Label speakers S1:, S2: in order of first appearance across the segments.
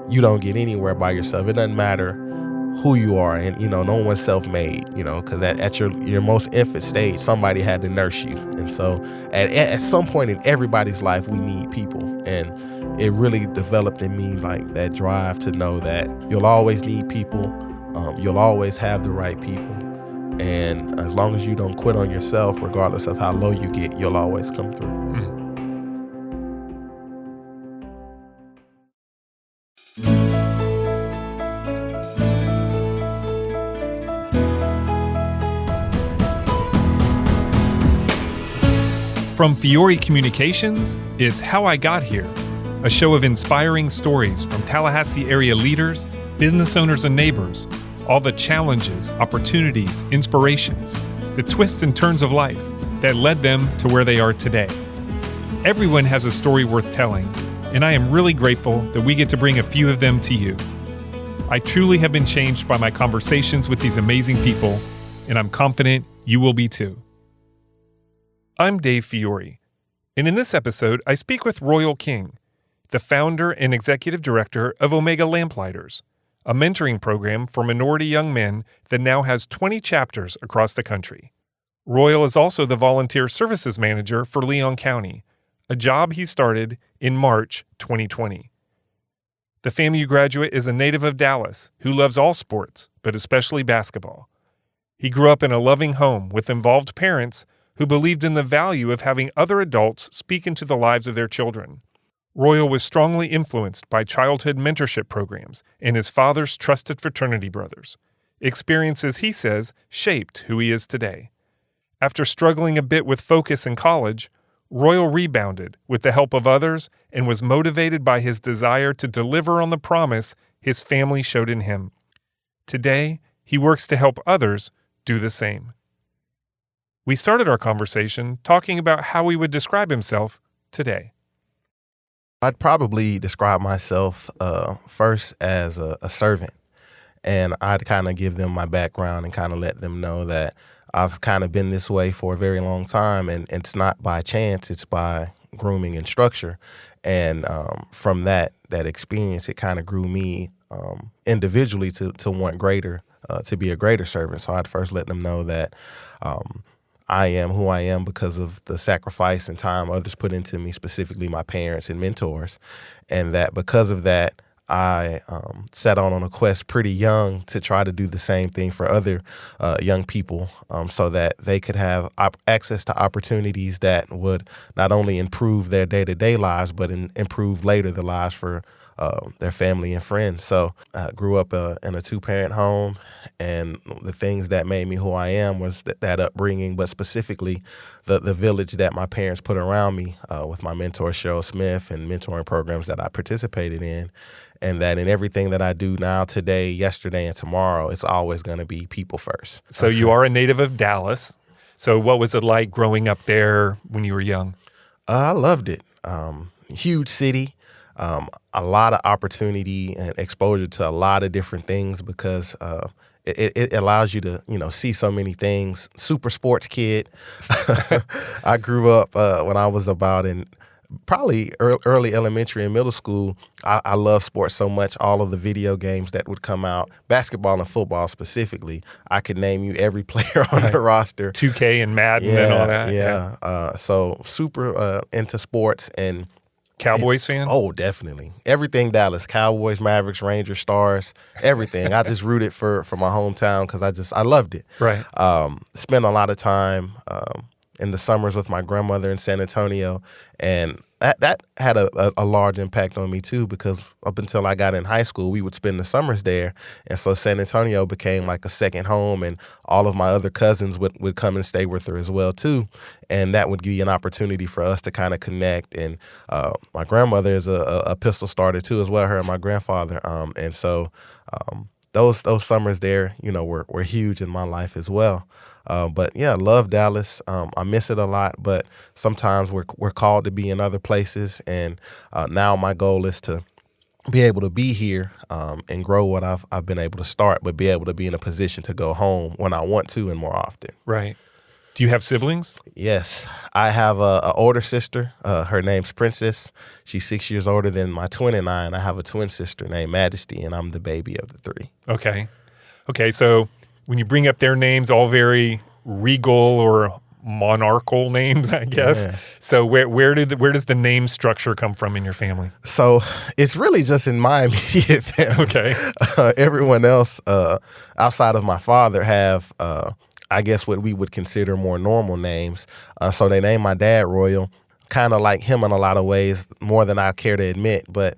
S1: you don't get anywhere by yourself. It doesn't matter who you are, and no one's self-made, because at your most infant stage, somebody had to nurse you. And so at some point in everybody's life, we need people, and it really developed in me like that drive to know that you'll always need people, you'll always have the right people, and as long as you don't quit on yourself, regardless of how low you get, you'll always come through.
S2: From Fiore Communications, it's How I Got Here, a show of inspiring stories from Tallahassee area leaders, business owners, and neighbors, all the challenges, opportunities, inspirations, the twists and turns of life that led them to where they are today. Everyone has a story worth telling, and I am really grateful that we get to bring a few of them to you. I truly have been changed by my conversations with these amazing people, and I'm confident you will be too. I'm Dave Fiore, and in this episode, I speak with Royle King, the founder and executive director of Omega Lamplighters, a mentoring program for minority young men that now has 20 chapters across the country. Royle is also the volunteer services manager for Leon County, a job he started in March 2020. The FAMU graduate is a native of Dallas who loves all sports, but especially basketball. He grew up in a loving home with involved parents who believed in the value of having other adults speak into the lives of their children. Royle was strongly influenced by childhood mentorship programs and his father's trusted fraternity brothers. Experiences, he says, shaped who he is today. After struggling a bit with focus in college, Royle rebounded with the help of others and was motivated by his desire to deliver on the promise his family showed in him. Today, he works to help others do the same. We started our conversation talking about how he would describe himself today.
S1: I'd probably describe myself first as a servant, and I'd kind of give them my background and kind of let them know that I've kind of been this way for a very long time, and it's not by chance, it's by grooming and structure. And from that experience, it kind of grew me individually to want greater, to be a greater servant. So I'd first let them know that I am who I am because of the sacrifice and time others put into me, specifically my parents and mentors, and that because of that, I set out on a quest pretty young to try to do the same thing for other young people, so that they could have access to opportunities that would not only improve their day-to-day lives, but improve later the lives for their family and friends. So I grew up in a two-parent home, and the things that made me who I am was that upbringing, but specifically the village that my parents put around me with my mentor, Cheryl Smith, and mentoring programs that I participated in. And that in everything that I do now, today, yesterday, and tomorrow, it's always going to be people first.
S2: So you are a native of Dallas. So what was it like growing up there when you were young?
S1: I loved it. Huge city. A lot of opportunity and exposure to a lot of different things because it allows you to, see so many things. Super sports kid. I grew up when I was about in probably early elementary and middle school. I love sports so much. All of the video games that would come out, basketball and football specifically, I could name you every player on the roster.
S2: 2K and Madden and all that.
S1: Yeah. So super into sports and
S2: Cowboys fan?
S1: Oh, definitely. Everything Dallas, Cowboys, Mavericks, Rangers, Stars, everything. I just rooted for my hometown because I loved it.
S2: Right.
S1: Spent a lot of time in the summers with my grandmother in San Antonio, and that had a large impact on me too, because up until I got in high school, we would spend the summers there, and so San Antonio became like a second home, and all of my other cousins would come and stay with her as well too, and that would give you an opportunity for us to kind of connect. And my grandmother is a pistol starter too as well, her and my grandfather, and so those summers there, were huge in my life as well. But yeah, love Dallas. I miss it a lot, but sometimes we're called to be in other places. And now my goal is to be able to be here and grow what I've been able to start, but be able to be in a position to go home when I want to and more often.
S2: Right. Do you have siblings?
S1: Yes, I have a older sister. Her name's Princess. She's 6 years older than my twin and I, and I have a twin sister named Majesty, and I'm the baby of the three.
S2: Okay. So when you bring up their names, all very regal or monarchical names, I guess.
S1: Yeah.
S2: So where does the name structure come from in your family?
S1: So it's really just in my immediate family.
S2: Okay.
S1: Everyone else outside of my father have, I guess, what we would consider more normal names. So they named my dad Royle, kind of like him in a lot of ways, more than I care to admit. But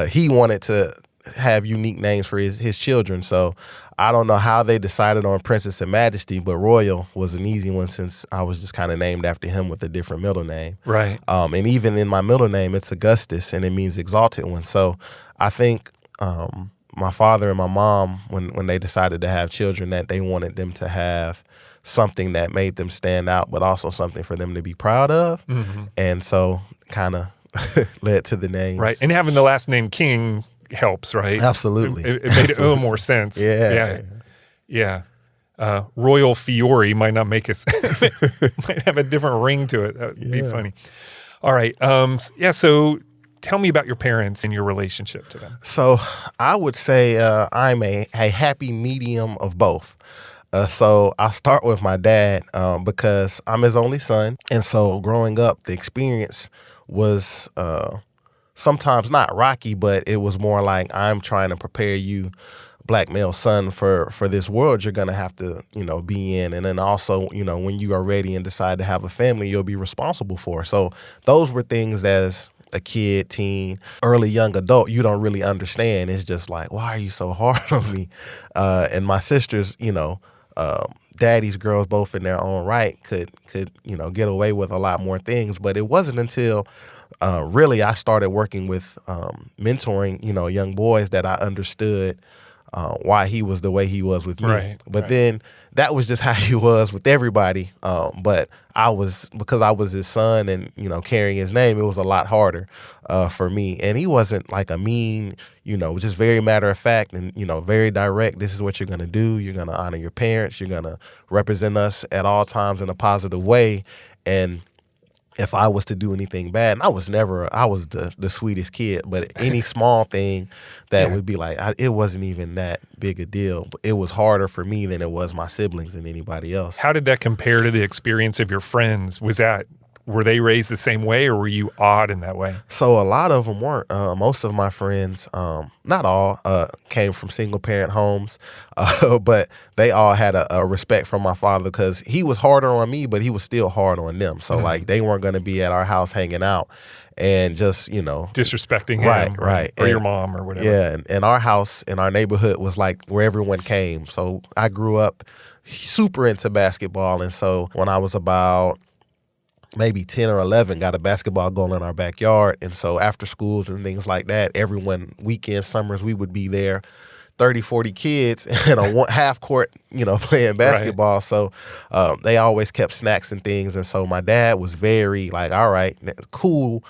S1: he wanted to have unique names for his children. So I don't know how they decided on Princess and Majesty, but Royle was an easy one since I was just kind of named after him with a different middle name.
S2: Right.
S1: And even in my middle name, it's Augustus, and it means exalted one. So I think my father and my mom, when they decided to have children, that they wanted them to have something that made them stand out, but also something for them to be proud of. Mm-hmm. And so kind of led to the name.
S2: Right. And having the last name King helps, right?
S1: Absolutely.
S2: It made it a little more sense. Yeah. Royle Fiore might not make us, might have a different ring to it. That would be funny. All right. So tell me about your parents and your relationship to them.
S1: So I would say I'm a happy medium of both. So I'll start with my dad because I'm his only son. And so growing up, the experience was sometimes not rocky, but it was more like, I'm trying to prepare you, black male son, for this world you're going to have to, be in. And then also, when you are ready and decide to have a family, you'll be responsible for. So those were things as a kid, teen, early young adult, you don't really understand. It's just like, why are you so hard on me? And my sisters, daddy's girls, both in their own right, could get away with a lot more things. But it wasn't until really I started working with mentoring, young boys that I understood why he was the way he was with me.
S2: Right,
S1: but then that was just how he was with everybody. But because I was his son and, carrying his name, it was a lot harder for me. And he wasn't like a mean, just very matter of fact and, very direct. This is what you're going to do. You're going to honor your parents. You're going to represent us at all times in a positive way. And if I was to do anything bad, and I was the sweetest kid, but any small thing that would be like, it wasn't even that big a deal. But it was harder for me than it was my siblings and anybody else.
S2: How did that compare to the experience of your friends? Were they raised the same way, or were you odd in that way?
S1: So a lot of them weren't. Most of my friends, not all, came from single parent homes, but they all had a respect for my father because he was harder on me, but he was still hard on them. So like they weren't going to be at our house hanging out and just,
S2: disrespecting him.
S1: Right.
S2: Or your mom or whatever.
S1: Yeah. And our house in our neighborhood was like where everyone came. So I grew up super into basketball. And so when I was about maybe 10 or 11, got a basketball goal in our backyard. And so after schools and things like that, everyone, weekends, summers, we would be there, 30, 40 kids in a half court, playing basketball. Right. So they always kept snacks and things. And so my dad was very like, all right, cool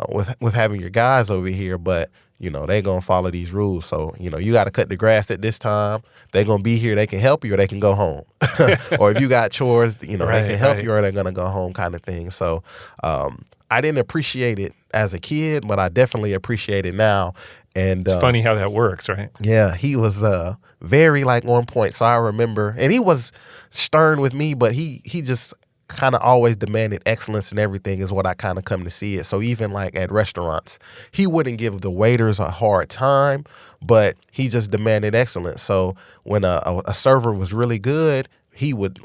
S1: with having your guys over here, but they going to follow these rules. So, you got to cut the grass at this time. They're going to be here. They can help you or they can go home. Or if you got chores, they can help you or they're going to go home kind of thing. So I didn't appreciate it as a kid, but I definitely appreciate it now. And
S2: it's funny how that works, right?
S1: Yeah, he was very like on point. So I remember, and he was stern with me, but he just kind of always demanded excellence in everything is what I kind of come to see it. So even like at restaurants, he wouldn't give the waiters a hard time, but he just demanded excellence. So when a server was really good, he would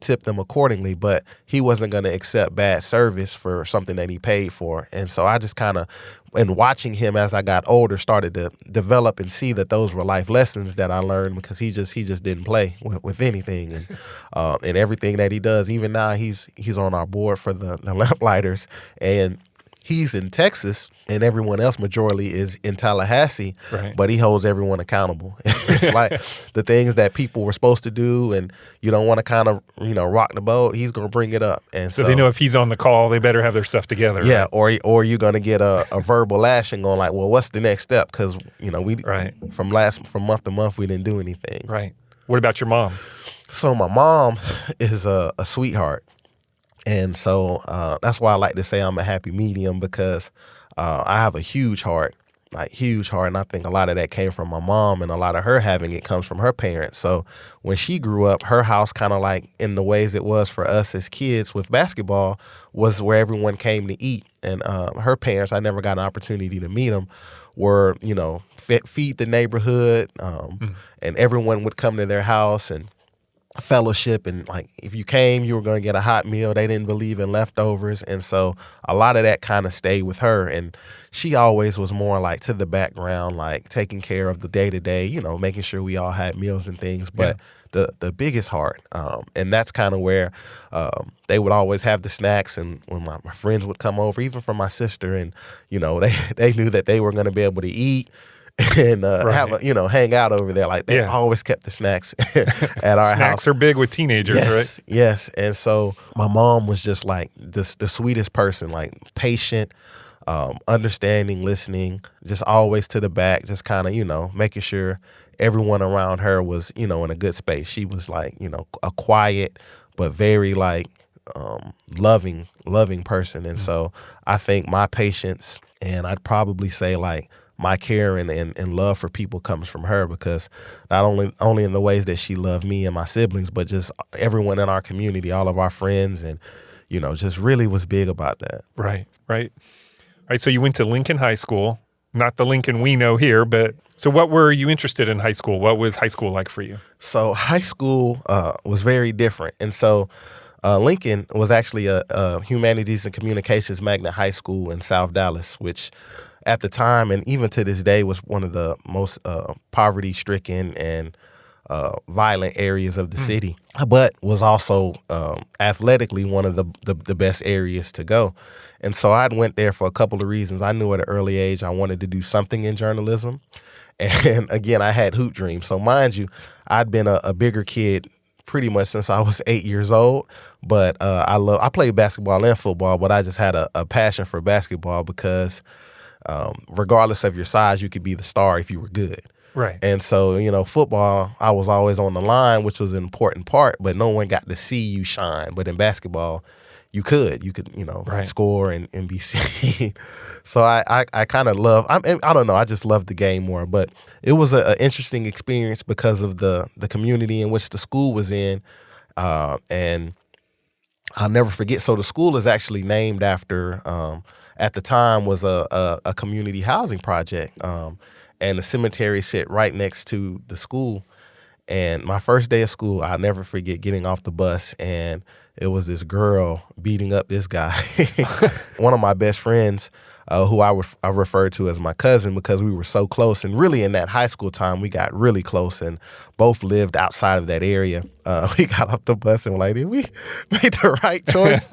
S1: tip them accordingly, but he wasn't going to accept bad service for something that he paid for. And so I just kind of, and watching him as I got older, started to develop and see that those were life lessons that I learned because he just didn't play with anything and everything that he does. Even now he's on our board for the Lamplighters, and he's in Texas and everyone else majority is in Tallahassee, right. But he holds everyone accountable. It's like the things that people were supposed to do and you don't want to kind of, rock the boat, he's going to bring it up. And
S2: so they know if he's on the call, they better have their stuff together.
S1: Yeah,
S2: right?
S1: or you're going to get a verbal lashing on like, well, what's the next step? Because, we from month to month, we didn't do anything.
S2: Right. What about your mom?
S1: So my mom is a sweetheart. And so that's why I like to say I'm a happy medium, because I have a huge heart, like huge heart. And I think a lot of that came from my mom, and a lot of her having it comes from her parents. So when she grew up, her house kind of like in the ways it was for us as kids with basketball was where everyone came to eat. And her parents, I never got an opportunity to meet them, were, feed the neighborhood, and everyone would come to their house and fellowship, and like if you came, you were going to get a hot meal. They didn't believe in leftovers, and so a lot of that kind of stayed with her. And she always was more like to the background, like taking care of the day to day, making sure we all had meals and things. But the biggest heart, and that's kind of where they would always have the snacks. And when my friends would come over, even from my sister, and they knew that they were going to be able to eat and have hang out over there. Like they always kept the snacks at our house.
S2: Snacks are big with teenagers, right?
S1: Yes. And so my mom was just like the sweetest person, like patient, understanding, listening, just always to the back, just kind of, making sure everyone around her was, in a good space. She was like, a quiet, but very like loving person. And so I think my patience, and I'd probably say like my care and love for people comes from her, because not only in the ways that she loved me and my siblings, but just everyone in our community, all of our friends, and, just really was big about that.
S2: Right. So you went to Lincoln High School, not the Lincoln we know here, but so what were you interested in high school? What was high school like for you?
S1: So high school was very different. And so Lincoln was actually a humanities and communications magnet high school in South Dallas, which at the time, and even to this day, was one of the most poverty-stricken and violent areas of the city, but was also athletically one of the best areas to go. And so I went there for a couple of reasons. I knew at an early age I wanted to do something in journalism. And again, I had hoop dreams. So mind you, I'd been a bigger kid pretty much since I was 8 years old. But I played basketball and football, but I just had a passion for basketball because regardless of your size, you could be the star if you were good.
S2: Right.
S1: And so, football, I was always on the line, which was an important part, but no one got to see you shine. But in basketball, you could, score and be seen. So I kind of love, I don't know, I just love the game more. But it was an interesting experience because of the community in which the school was in. And I'll never forget. So the school is actually named after, at the time, was a community housing project. And the cemetery sit right next to the school. And my first day of school, I'll never forget getting off the bus, and it was this girl beating up this guy. One of my best friends, who I referred to as my cousin because we were so close. And really in that high school time, we got really close and both lived outside of that area. We got off the bus and were like, did we made the right choice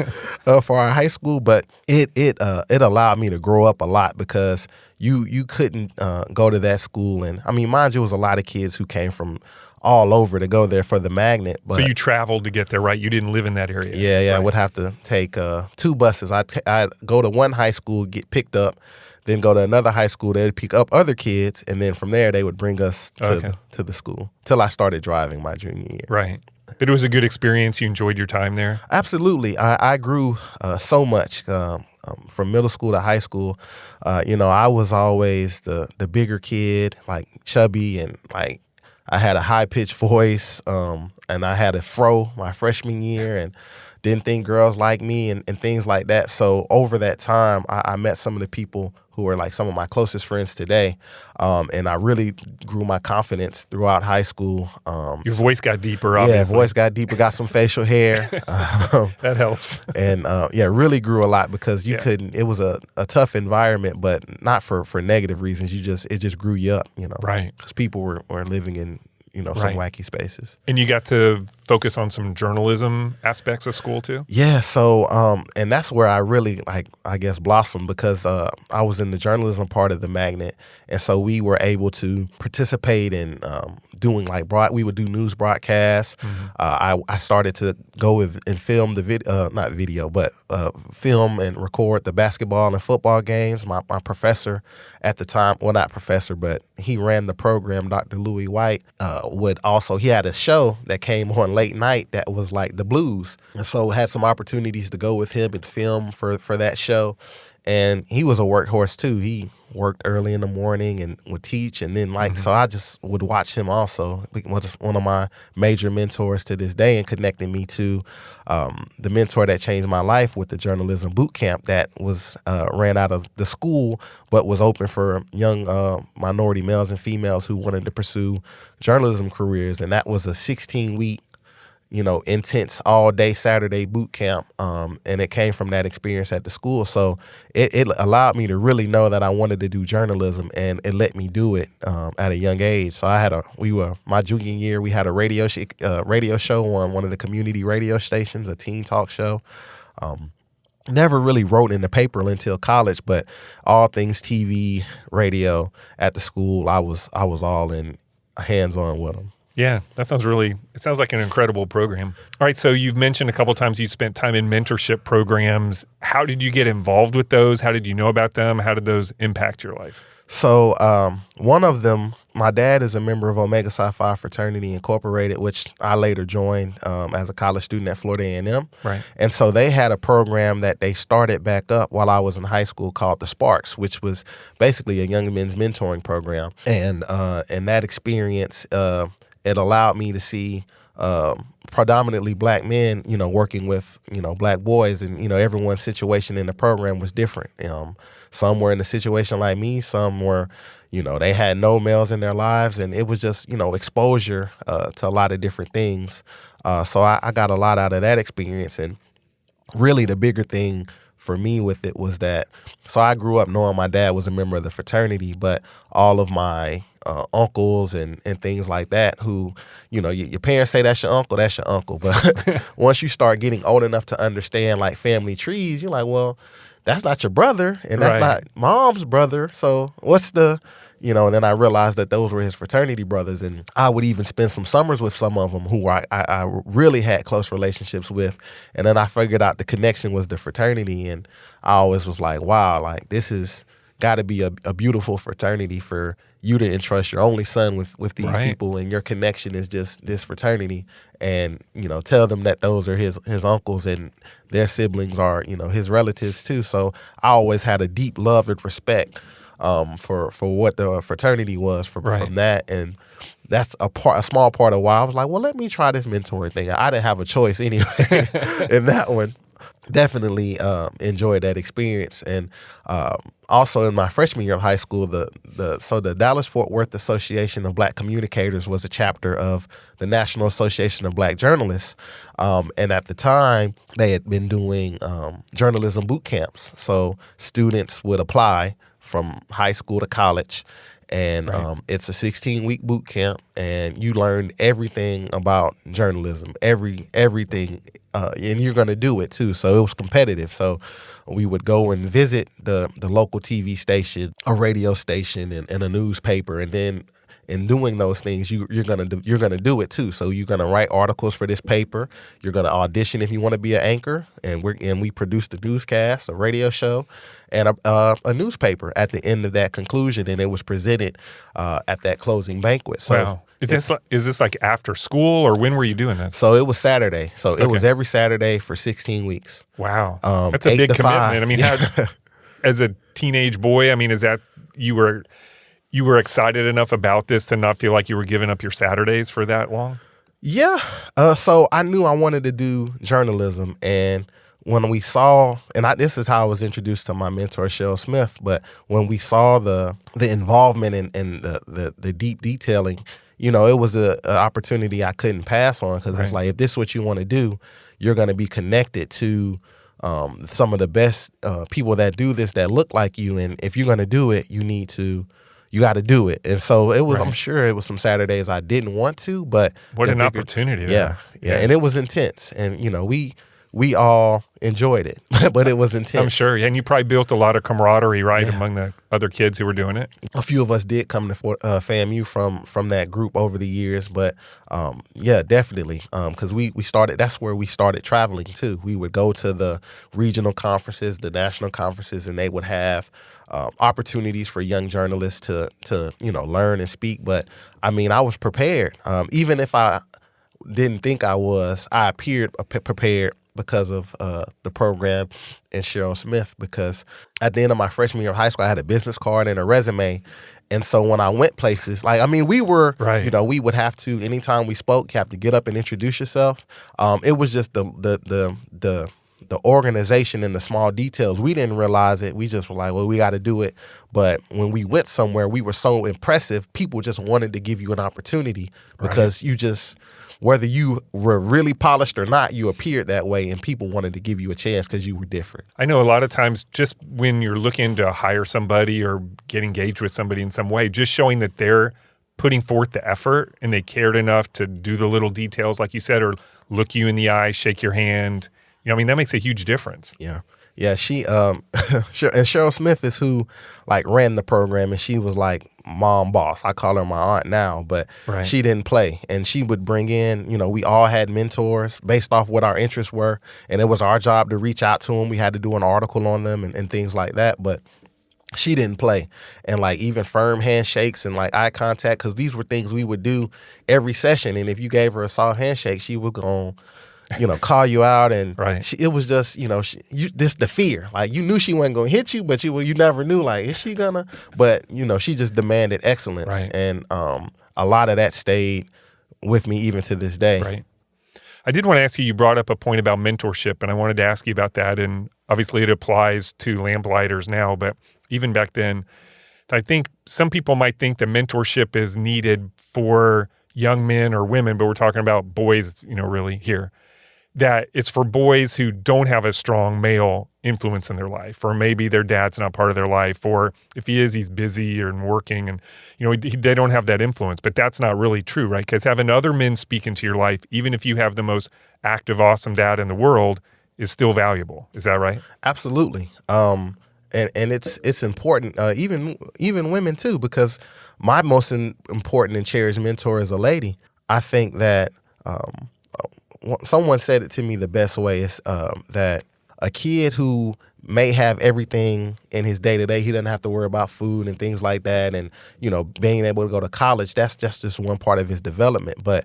S1: for our high school? But it allowed me to grow up a lot because you couldn't go to that school. And I mean, mind you, it was a lot of kids who came from all over to go there for the magnet. But,
S2: so you traveled to get there, right? You didn't live in that area.
S1: Yeah.
S2: Right.
S1: I would have to take 2 buses. I'd go to one high school, get picked up, then go to another high school. They'd pick up other kids, and then from there they would bring us to the school till I started driving my junior year.
S2: Right. But it was a good experience. You enjoyed your time there?
S1: Absolutely. I grew so much from middle school to high school. I was always the bigger kid, like chubby, and like I had a high-pitched voice, and I had a fro my freshman year and didn't think girls liked me and things like that. So over that time, I met some of the people who are like some of my closest friends today, and I really grew my confidence throughout high school.
S2: Your voice got deeper, obviously.
S1: Yeah, voice got deeper, got some facial hair.
S2: That helps.
S1: And really grew a lot because you couldn't, it was a tough environment, but not for negative reasons. It just grew you up,
S2: Right.
S1: Because people were living in, some wacky spaces.
S2: And you got to focus on some journalism aspects of school too?
S1: Yeah, so and that's where I really blossomed because I was in the journalism part of the magnet, and so we were able to participate in doing we would do news broadcasts. Mm-hmm. I started to go with and film the film and record the basketball and football games. My professor at the time, well, not professor, but he ran the program, Dr. Louis White, he had a show that came on late night that was like the blues. And so had some opportunities to go with him and film for that show. And he was a workhorse too. He worked early in the morning and would teach. And then so I just would watch him also. He was one of my major mentors to this day and connecting me to the mentor that changed my life with the journalism boot camp that was ran out of the school, but was open for young minority males and females who wanted to pursue journalism careers. And that was a 16-week intense all day Saturday boot camp. And it came from that experience at the school. So it allowed me to really know that I wanted to do journalism, and it let me do it at a young age. So my junior year, we had a radio show on one of the community radio stations, a teen talk show. Never really wrote in the paper until college, but all things TV, radio at the school, I was all in hands-on with them.
S2: Yeah, it sounds like an incredible program. All right, so you've mentioned a couple of times you spent time in mentorship programs. How did you get involved with those? How did you know about them? How did those impact your life?
S1: So one of them, my dad is a member of Omega Psi Fraternity Incorporated, which I later joined as a college student at Florida A&M.
S2: Right.
S1: And so they had a program that they started back up while I was in high school called the Sparks, which was basically a young men's mentoring program. And that experience, it allowed me to see predominantly black men, working with, black boys, and, everyone's situation in the program was different. Some were in a situation like me, some were, they had no males in their lives, and it was just, exposure to a lot of different things. So I got a lot out of that experience. And really the bigger thing for me with it was that, so I grew up knowing my dad was a member of the fraternity, but all of my uncles and things like that who, your parents say that's your uncle. But once you start getting old enough to understand like family trees, you're like, well, that's not your brother and that's not mom's brother. So what's and then I realized that those were his fraternity brothers. And I would even spend some summers with some of them who I really had close relationships with. And then I figured out the connection was the fraternity. And I always was like, wow, like this is got to be a beautiful fraternity for you to entrust your only son with these people, and your connection is just this fraternity. And, tell them that those are his uncles and their siblings are, his relatives too. So I always had a deep love and respect for what the fraternity was from that. And that's a small part of why I was like, well, let me try this mentoring thing. I didn't have a choice anyway in that one. Definitely enjoyed that experience. And also in my freshman year of high school, the Dallas-Fort Worth Association of Black Communicators was a chapter of the National Association of Black Journalists. And at the time, they had been doing journalism boot camps. So students would apply from high school to college. And it's a 16-week boot camp, and you learn everything about journalism, everything, and you're going to do it too. So it was competitive. So we would go and visit the local TV station, a radio station, and a newspaper, and then in doing those things, you're gonna do it too. So you're gonna write articles for this paper. You're gonna audition if you want to be an anchor, and we produced a newscast, a radio show, and a newspaper at the end of that conclusion, and it was presented at that closing banquet. So
S2: wow. Is this like after school, or when were you doing this?
S1: So it was Saturday. So it was every Saturday for 16 weeks.
S2: Wow, that's a big commitment. 5. I mean, as a teenage boy, I mean, is that you were excited enough about this to not feel like you were giving up your Saturdays for that long? Yeah.
S1: So I knew I wanted to do journalism. And when we saw, this is how I was introduced to my mentor, Cheryl Smith, but when we saw the involvement and the deep detailing, it was an opportunity I couldn't pass on, because it's like, if this is what you want to do, you're going to be connected to some of the best people that do this that look like you. And if you're going to do it, you got to do it. And so it was, I'm sure it was some Saturdays I didn't want to, but
S2: what an opportunity.
S1: Yeah. And it was intense. And, we all enjoyed it, but it was intense.
S2: I'm sure. And you probably built a lot of camaraderie, among the other kids who were doing it.
S1: A few of us did come to FAMU from that group over the years, but definitely. Because we started, that's where we started traveling too. We would go to the regional conferences, the national conferences, and they would have opportunities for young journalists to learn and speak. But I mean, I was prepared. Even if I didn't think I was. I appeared prepared because of the program and Cheryl Smith, because at the end of my freshman year of high school, I had a business card and a resume. And so when I went places, like, I mean, we were,
S2: Right.
S1: we would have to, anytime we spoke, you have to get up and introduce yourself. It was just the organization and the small details. We didn't realize it. We just were like, well, we got to do it. But when we went somewhere, we were so impressive. People just wanted to give you an opportunity because you just, whether you were really polished or not, you appeared that way, and people wanted to give you a chance because you were different.
S2: I know a lot of times just when you're looking to hire somebody or get engaged with somebody in some way, just showing that they're putting forth the effort and they cared enough to do the little details, like you said, or look you in the eye, shake your hand. I mean, that makes a huge difference.
S1: Yeah. Yeah, she and Cheryl Smith is who like ran the program, and she was like mom boss. I call her my aunt now, but she didn't play. And she would bring in, we all had mentors based off what our interests were, and it was our job to reach out to them. We had to do an article on them and things like that, but she didn't play. And like even firm handshakes and like eye contact, because these were things we would do every session. And if you gave her a soft handshake, she would go call you out, and it was just, the fear. Like, you knew she wasn't going to hit you, but you never knew, like, is she gonna? But, she just demanded excellence. Right. And a lot of that stayed with me even to this day.
S2: Right. I did want to ask you brought up a point about mentorship, and I wanted to ask you about that. And obviously it applies to Lamplighters now, but even back then, I think some people might think that mentorship is needed for young men or women, but we're talking about boys, really here. That it's for boys who don't have a strong male influence in their life, or maybe their dad's not part of their life, or if he is, he's busy and working, and they don't have that influence. But that's not really true, right? Because having other men speak into your life, even if you have the most active, awesome dad in the world, is still valuable. Is that right?
S1: Absolutely. And it's important, even women too, because my most important and cherished mentor is a lady. I think that someone said it to me the best way is that a kid who may have everything in his day-to-day, he doesn't have to worry about food and things like that, and being able to go to college, that's just one part of his development. But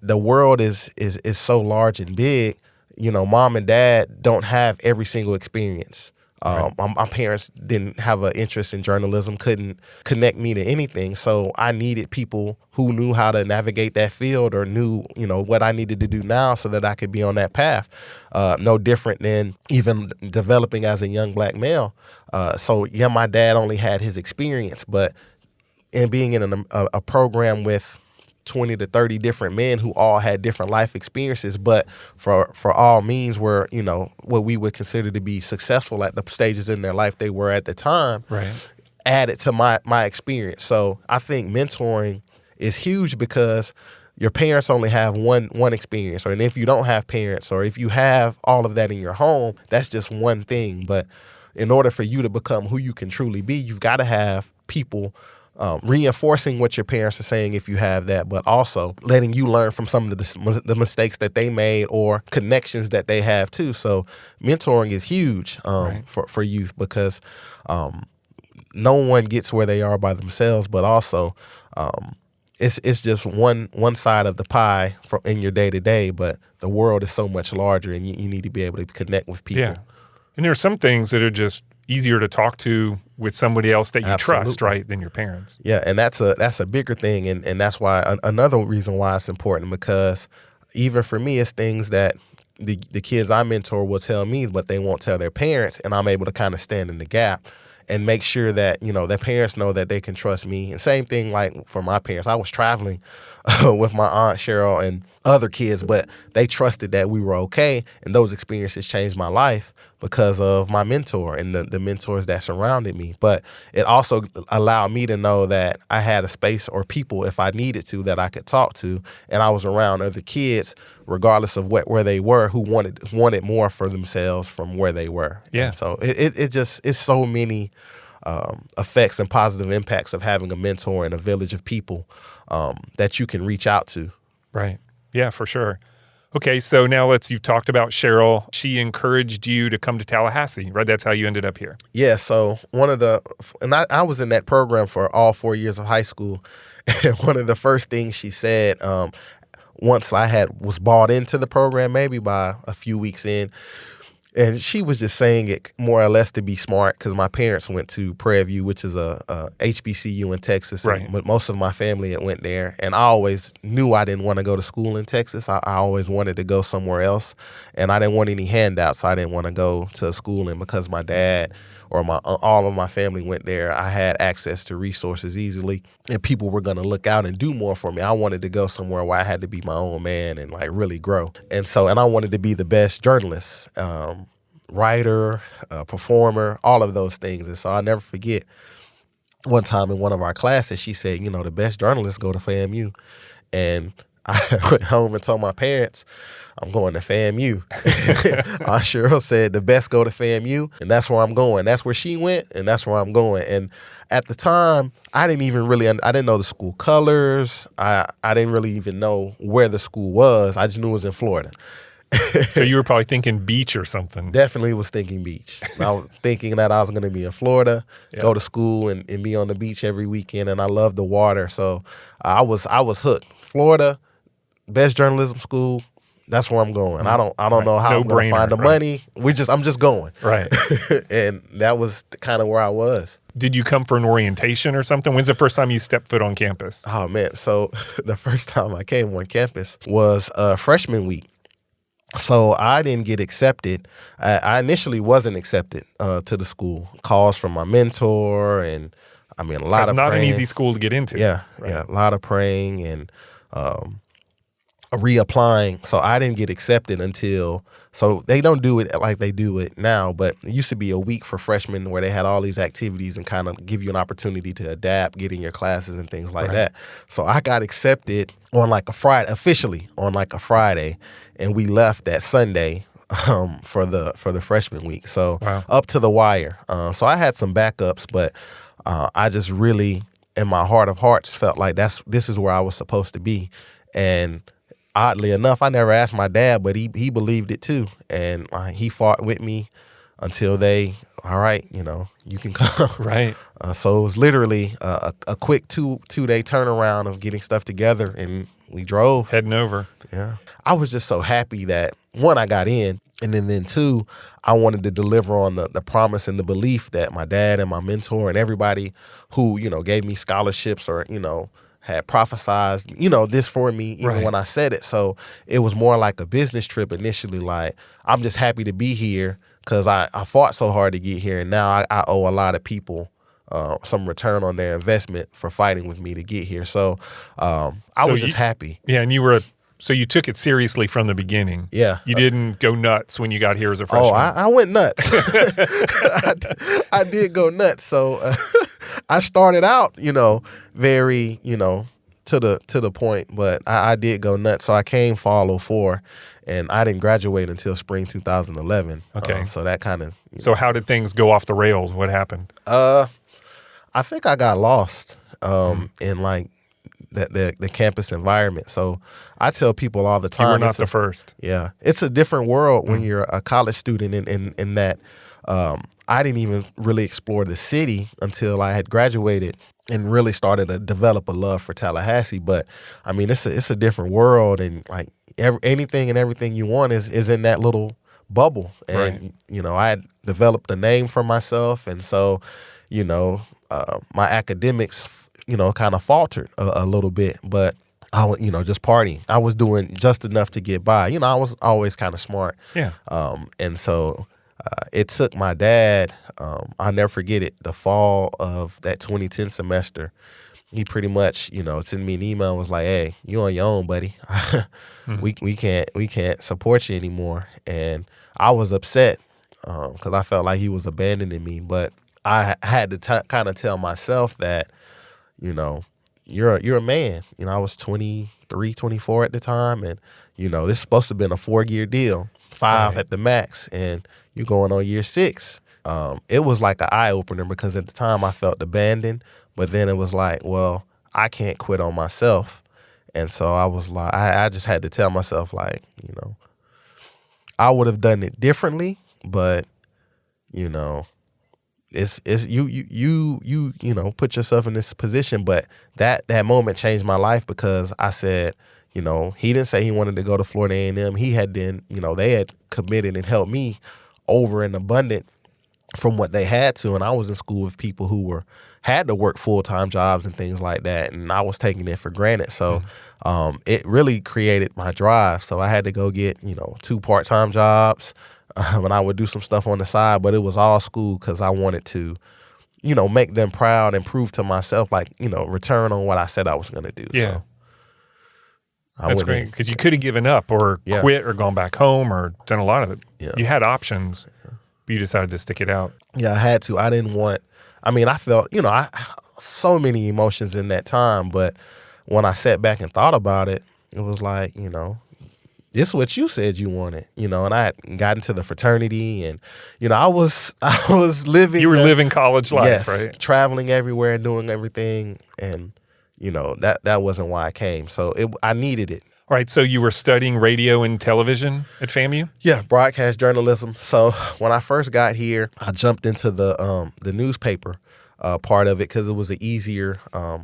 S1: the world is so large and big. Mom and dad don't have every single experience. My parents didn't have an interest in journalism, couldn't connect me to anything. So I needed people who knew how to navigate that field, or knew, what I needed to do now so that I could be on that path. No different than even developing as a young black male. So yeah, my dad only had his experience, but in being in a program with 20 to 30 different men who all had different life experiences, but for all means were, what we would consider to be successful at the stages in their life they were at the time, added to my experience. So I think mentoring is huge, because your parents only have one experience, and if you don't have parents, or if you have all of that in your home, that's just one thing. But in order for you to become who you can truly be, you've got to have people reinforcing what your parents are saying, if you have that, but also letting you learn from some of the mistakes that they made, or connections that they have too. So mentoring is huge for youth, because no one gets where they are by themselves, but also it's just one side of the pie in your day-to-day, but the world is so much larger, and you need to be able to connect with people.
S2: Yeah. And there are some things that are just easier to talk to with somebody else that you trust, right, than your parents.
S1: Yeah, and that's a bigger thing, and that's why another reason why it's important, because even for me, it's things that the kids I mentor will tell me, but they won't tell their parents, and I'm able to kind of stand in the gap and make sure that, their parents know that they can trust me. And same thing like for my parents. I was traveling with my Aunt Cheryl and other kids, but they trusted that we were okay, and those experiences changed my life because of my mentor and the mentors that surrounded me. But it also allowed me to know that I had a space or people, if I needed to, that I could talk to, and I was around other kids, regardless of where they were, who wanted more for themselves from where they were.
S2: Yeah.
S1: And so it's so many effects and positive impacts of having a mentor and a village of people that you can reach out to.
S2: Right. Yeah, for sure. Okay, so now you've talked about Cheryl. She encouraged you to come to Tallahassee, right? That's how you ended up here.
S1: Yeah, so I was in that program for all 4 years of high school. And one of the first things she said, once I was bought into the program, maybe by a few weeks in. And she was just saying it more or less to be smart because my parents went to Prairie View, which is a HBCU in Texas.
S2: Right.
S1: And most of my family had went there. And I always knew I didn't want to go to school in Texas. I always wanted to go somewhere else. And I didn't want any handouts. So I didn't want to go to a school. And because my dad or all of my family went there, I had access to resources easily. And people were going to look out and do more for me. I wanted to go somewhere where I had to be my own man and like really grow. And I wanted to be the best journalist, writer, performer, all of those things. And so I'll never forget one time in one of our classes, she said, the best journalists go to FAMU. And I went home and told my parents, I'm going to FAMU. Aunt Cheryl said the best go to FAMU, and that's where I'm going. That's where she went, and that's where I'm going. And at the time, I didn't know the school colors. I didn't really even know where the school was. I just knew it was in Florida.
S2: So you were probably thinking beach or something.
S1: Definitely was thinking beach. I was thinking that I was going to be in Florida, go to school, and be on the beach every weekend. And I love the water, so I was hooked. Florida, best journalism school. That's where I'm going. I don't know how I'm going to find the money. I'm just going.
S2: Right.
S1: And that was kind of where I was.
S2: Did you come for an orientation or something? When's the first time you stepped foot on campus?
S1: Oh man, so the first time I came on campus was freshman week. So I didn't get accepted. I initially wasn't accepted to the school. Calls from my mentor, and a lot of praying.
S2: It's not an easy school to get into.
S1: Yeah,
S2: right.
S1: Yeah, a lot of praying and reapplying. So I didn't get accepted until, so they don't do it like they do it now, but it used to be a week for freshmen where they had all these activities and kind of give you an opportunity to adapt, get in your classes and things like that. So I got accepted on like a Friday, officially on like a Friday, and we left that Sunday for the freshman week. So up to the wire. So I had some backups, but I just really, in my heart of hearts, felt like this is where I was supposed to be. And oddly enough, I never asked my dad, but he believed it too. And he fought with me until all right, you can come.
S2: Right.
S1: So it was literally a quick two-day turnaround of getting stuff together, and we drove.
S2: Heading over.
S1: Yeah. I was just so happy that, one, I got in, and then two, I wanted to deliver on the promise and the belief that my dad and my mentor and everybody who, gave me scholarships or, had prophesized, this for me even when I said it. So it was more like a business trip initially. Like, I'm just happy to be here because I fought so hard to get here. And now I owe a lot of people some return on their investment for fighting with me to get here. So I was just happy.
S2: Yeah, and so you took it seriously from the beginning.
S1: Yeah.
S2: You didn't go nuts when you got here as a freshman.
S1: Oh, I went nuts. I did go nuts. So I started out, very, to the point, but I did go nuts. So I came fall 2004, and I didn't graduate until spring 2011.
S2: Okay.
S1: So that kind of.
S2: So how did things go off the rails? What happened?
S1: I think I got lost in like the campus environment. So I tell people all the time.
S2: You were not the first.
S1: Yeah. It's a different world when you're a college student in that I didn't even really explore the city until I had graduated and really started to develop a love for Tallahassee. But it's a different world, and like anything and everything you want is in that little bubble. And I had developed a name for myself, and so my academics kind of faltered a little bit, but I was, just partying. I was doing just enough to get by. I was always kind of smart. Yeah. And so it took my dad, I'll never forget it, the fall of that 2010 semester. He pretty much, sent me an email and was like, "Hey, you on your own, buddy. we can't support you anymore." And I was upset because I felt like he was abandoning me. But I had to kind of tell myself that, you're a man. I was 23, 24 at the time, and this is supposed to have been a 4-year deal, 5 at the max, and you're going on year 6. It was like an eye opener because at the time I felt abandoned, but then it was like, well, I can't quit on myself, and so I was like, I just had to tell myself like, I would have done it differently, but it's you put yourself in this position. But that moment changed my life because I said, he didn't say he wanted to go to Florida A&M. He had been, they had committed and helped me over and abundant from what they had to. And I was in school with people who had to work full-time jobs and things like that. And I was taking it for granted. So it really created my drive. So I had to go get, 2 part-time jobs. And I would do some stuff on the side, but it was all school because I wanted to, make them proud and prove to myself, return on what I said I was going to do.
S2: Yeah.
S1: So
S2: that's great, because you could have given up or quit or gone back home or done a lot of it.
S1: Yeah.
S2: You had options, but you decided to stick it out.
S1: Yeah, I had to. I didn't want, I felt, so many emotions in that time, but when I sat back and thought about it, it was like, this is what you said you wanted, and I had gotten to the fraternity and, I was living.
S2: You were living college life,
S1: yes,
S2: right?
S1: Traveling everywhere and doing everything. And, that wasn't why I came. So I needed it.
S2: All right. So you were studying radio and television at FAMU?
S1: Yeah, broadcast journalism. So when I first got here, I jumped into the newspaper part of it because it was an easier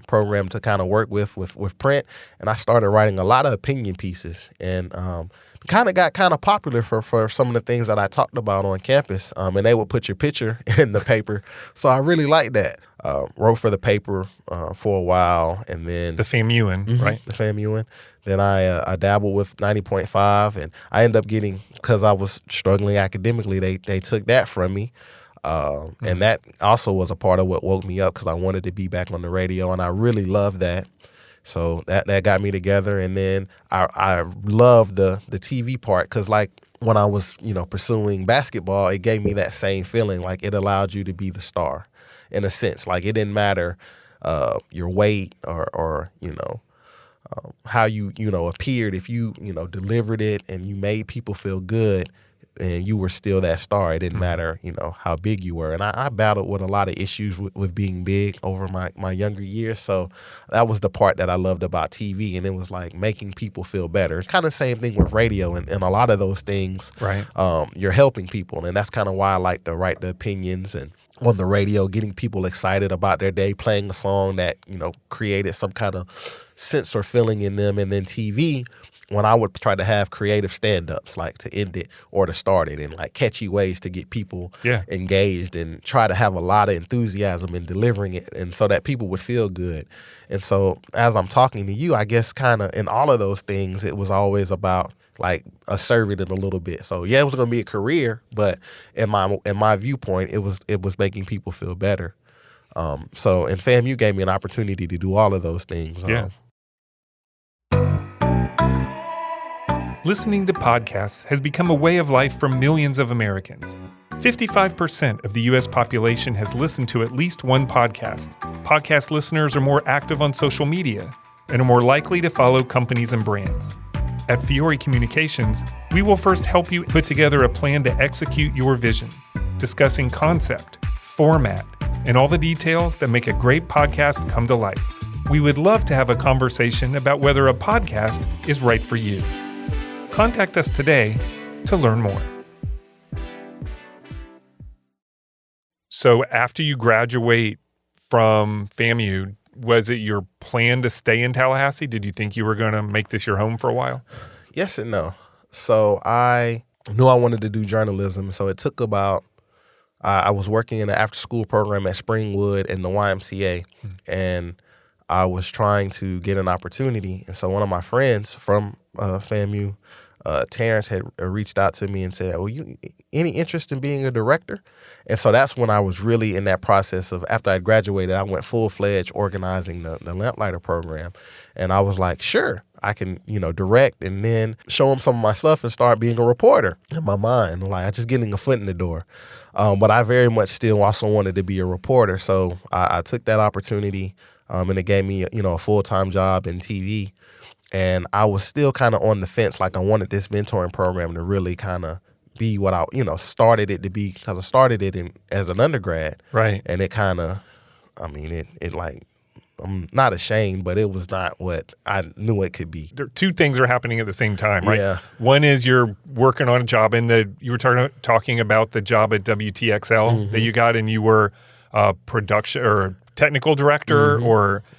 S1: program to kind of work with print. And I started writing a lot of opinion pieces and got popular for some of the things that I talked about on campus. And they would put your picture in the paper. So I really liked that. Wrote for the paper for a while, and then
S2: the FAMUan, right?
S1: The FAMUan. Then I dabbled with 90.5, and I ended up getting, because I was struggling academically, they took that from me. And that also was a part of what woke me up because I wanted to be back on the radio, and I really loved that. So that got me together, and then I loved the TV part because when I was pursuing basketball, it gave me that same feeling. Like it allowed you to be the star, in a sense. Like it didn't matter your weight or how you appeared. If you delivered it and you made people feel good, and you were still that star. It didn't matter, how big you were. And I battled with a lot of issues with being big over my younger years. So that was the part that I loved about TV. And it was like making people feel better. It's kind of the same thing with radio and a lot of those things.
S2: Right.
S1: You're helping people. And that's kind of why I like to write the opinions and on the radio, getting people excited about their day, playing a song that, created some kind of sense or feeling in them. And then TV, when I would try to have creative stand-ups, like to end it or to start it, and like catchy ways to get people engaged and try to have a lot of enthusiasm in delivering it, and so that people would feel good. And so as I'm talking to you, I guess kind of in all of those things, it was always about like serving it a little bit. So yeah, it was going to be a career, but in my viewpoint, it was making people feel better. And FAMU gave me an opportunity to do all of those things.
S2: Yeah. Listening to podcasts has become a way of life for millions of Americans. 55% of the U.S. population has listened to at least one podcast. Podcast listeners are more active on social media and are more likely to follow companies and brands. At Fiore Communications, we will first help you put together a plan to execute your vision, discussing concept, format, and all the details that make a great podcast come to life. We would love to have a conversation about whether a podcast is right for you. Contact us today to learn more. So after you graduate from FAMU, was it your plan to stay in Tallahassee? Did you think you were going to make this your home for a while?
S1: Yes and no. So I knew I wanted to do journalism. So it took about, I was working in an after-school program at Springwood in the YMCA, and I was trying to get an opportunity. And so one of my friends from FAMU, Terrence, had reached out to me and said, well, any interest in being a director? And so that's when I was really in that process of, after I graduated, I went full-fledged organizing the Lamplighter program. And I was like, sure, I can, direct and then show them some of my stuff and start being a reporter in my mind. Like, just getting a foot in the door. But I very much still also wanted to be a reporter. So I took that opportunity, and it gave me, a full-time job in TV. And I was still kind of on the fence. Like, I wanted this mentoring program to really kind of be what I, started it to be, because I started it as an undergrad.
S2: Right.
S1: And it kind of, it like, I'm not ashamed, but it was not what I knew it could be.
S2: There, two things are happening at the same time, right?
S1: Yeah.
S2: One is you're working on a job you were talking about the job at WTXL that you got, and you were production or technical director,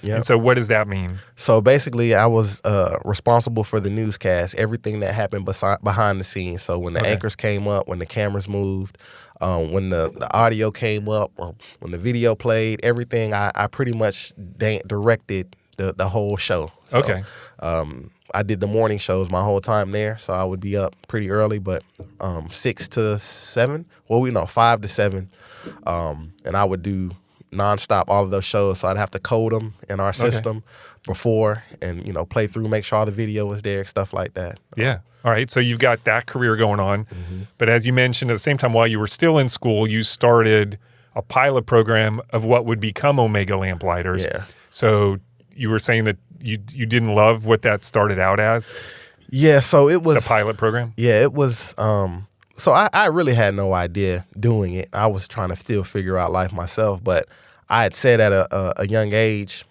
S1: Yep.
S2: and so what does that mean?
S1: So basically, I was responsible for the newscast, everything that happened behind the scenes. So when the anchors came up, when the cameras moved, when the audio came up, or when the video played, everything, I pretty much directed the whole show. So,
S2: Okay.
S1: I did the morning shows my whole time there, so I would be up pretty early, but 6 to 7, 5 to 7, and I would do nonstop all of those shows. So I'd have to code them in our system before, and play through, make sure all the video was there, stuff like that.
S2: Yeah. All right. So you've got that career going on, but as you mentioned, at the same time, while you were still in school, you started a pilot program of what would become Omega Lamplighters.
S1: Yeah.
S2: So you were saying that you didn't love what that started out as?
S1: Yeah, so it was
S2: the pilot program?
S1: Yeah, it was so I really had no idea doing it. I was trying to still figure out life myself, but I had said at a young age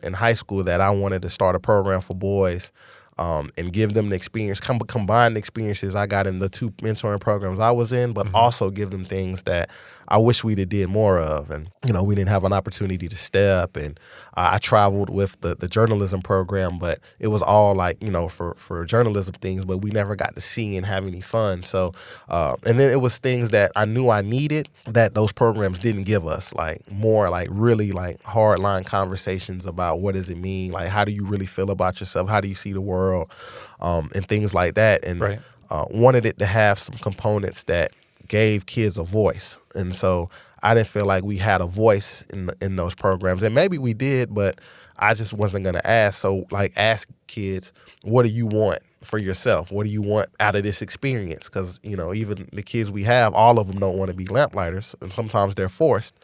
S1: in high school that I wanted to start a program for boys and give them the experience, combine the experiences I got in the 2 mentoring programs I was in, but also give them things that I wish we'd have did more of. And, we didn't have an opportunity to step. And I traveled with the journalism program, but it was all like, for journalism things, but we never got to see and have any fun. So, and then it was things that I knew I needed that those programs didn't give us, like more like really like hard line conversations about what does it mean? Like, how do you really feel about yourself? How do you see the world? And things like that. And wanted it to have some components that gave kids a voice. And so I didn't feel like we had a voice in those programs. And maybe we did, but I just wasn't going to ask. So ask kids, what do you want for yourself? What do you want out of this experience? Because, even the kids we have, all of them don't want to be lamplighters, and sometimes they're forced.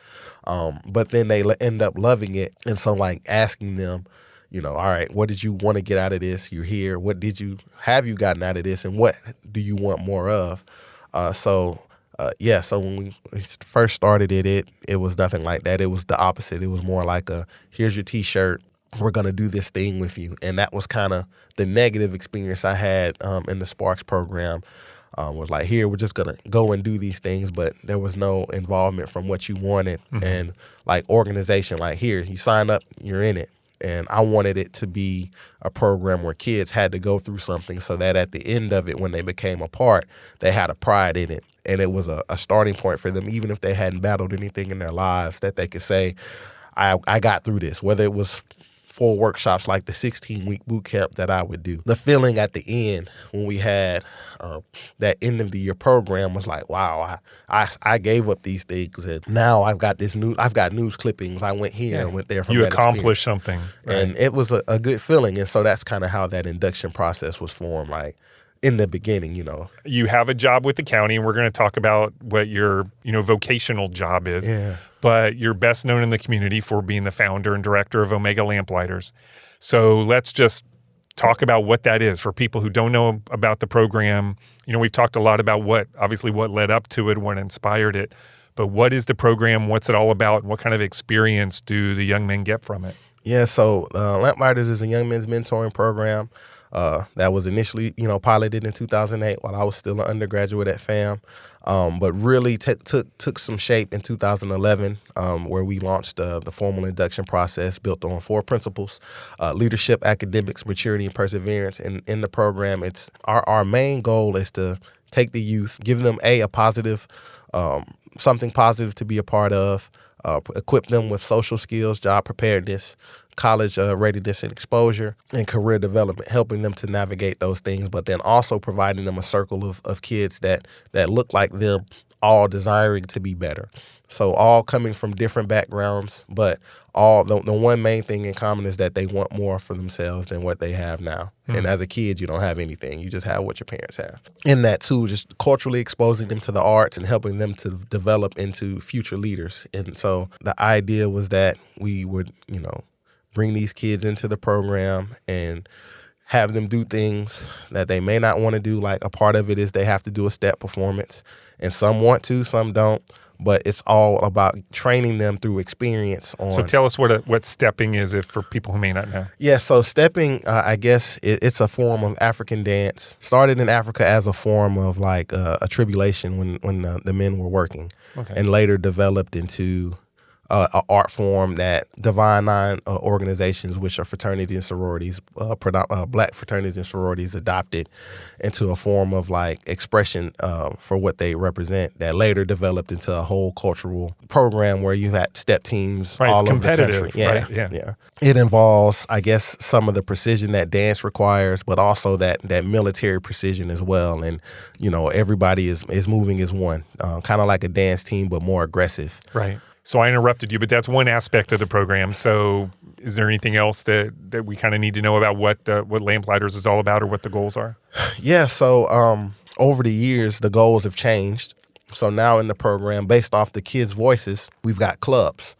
S1: But then they end up loving it. And so asking them, all right, what did you want to get out of this? You're here. What have you gotten out of this? And what do you want more of? So when we first started it was nothing like that. It was the opposite. It was more like here's your T-shirt. We're going to do this thing with you. And that was kind of the negative experience I had in the Sparks program. Was like, here, we're just going to go and do these things, but there was no involvement from what you wanted. And organization, here, you sign up, you're in it. And I wanted it to be a program where kids had to go through something so that at the end of it, when they became a part, they had a pride in it. And it was a starting point for them, even if they hadn't battled anything in their lives, that they could say, I got through this, whether it was 4 workshops like the 16-week boot camp that I would do. The feeling at the end when we had that end of the year program was like, wow, I gave up these things, and now I've got news clippings. I went here and went there from
S2: you
S1: that
S2: accomplished something. Right?
S1: And it was a good feeling. And so that's kind of how that induction process was formed, in the beginning,
S2: You have a job with the county, and we're going to talk about what your, vocational job is.
S1: Yeah.
S2: But you're best known in the community for being the founder and director of Omega Lamplighters. So let's just talk about what that is for people who don't know about the program. We've talked a lot about what led up to it, what inspired it. But what is the program? What's it all about? What kind of experience do the young men get from it?
S1: Yeah, so Lamplighters is a young men's mentoring program that was initially, piloted in 2008 while I was still an undergraduate at FAM, but really took some shape in 2011 where we launched the formal induction process built on 4 principles: leadership, academics, maturity, and perseverance. And in the program, it's our main goal is to take the youth, give them a positive, something positive to be a part of, equip them with social skills, job preparedness, college readiness and exposure, and career development, helping them to navigate those things, but then also providing them a circle of kids that look like them, all desiring to be better. So all coming from different backgrounds, but all the one main thing in common is that they want more for themselves than what they have now. And as a kid, you don't have anything. You just have what your parents have. In that, too, just culturally exposing them to the arts and helping them to develop into future leaders. And so the idea was that we would, bring these kids into the program and have them do things that they may not want to do. Like a part of it is they have to do a step performance, and some want to, some don't. But it's all about training them through experience.
S2: So tell us what stepping is, if for people who may not know.
S1: Yeah, so stepping, I guess it's a form of African dance. Started in Africa as a form of a tribulation when the men were working, and later developed into an art form that Divine Nine organizations, which are fraternities and sororities, black fraternities and sororities, adopted into a form of like expression for what they represent that later developed into a whole cultural program where you had step teams all over the country.
S2: Yeah, right? Yeah.
S1: It involves, I guess, some of the precision that dance requires, but also that military precision as well. And, everybody is moving as one, kind of like a dance team, but more aggressive.
S2: Right. So I interrupted you, but that's one aspect of the program. So is there anything else that we kind of need to know about what Lamplighters is all about or what the goals are?
S1: Yeah. So over the years, the goals have changed. So now in the program, based off the kids' voices, we've got clubs,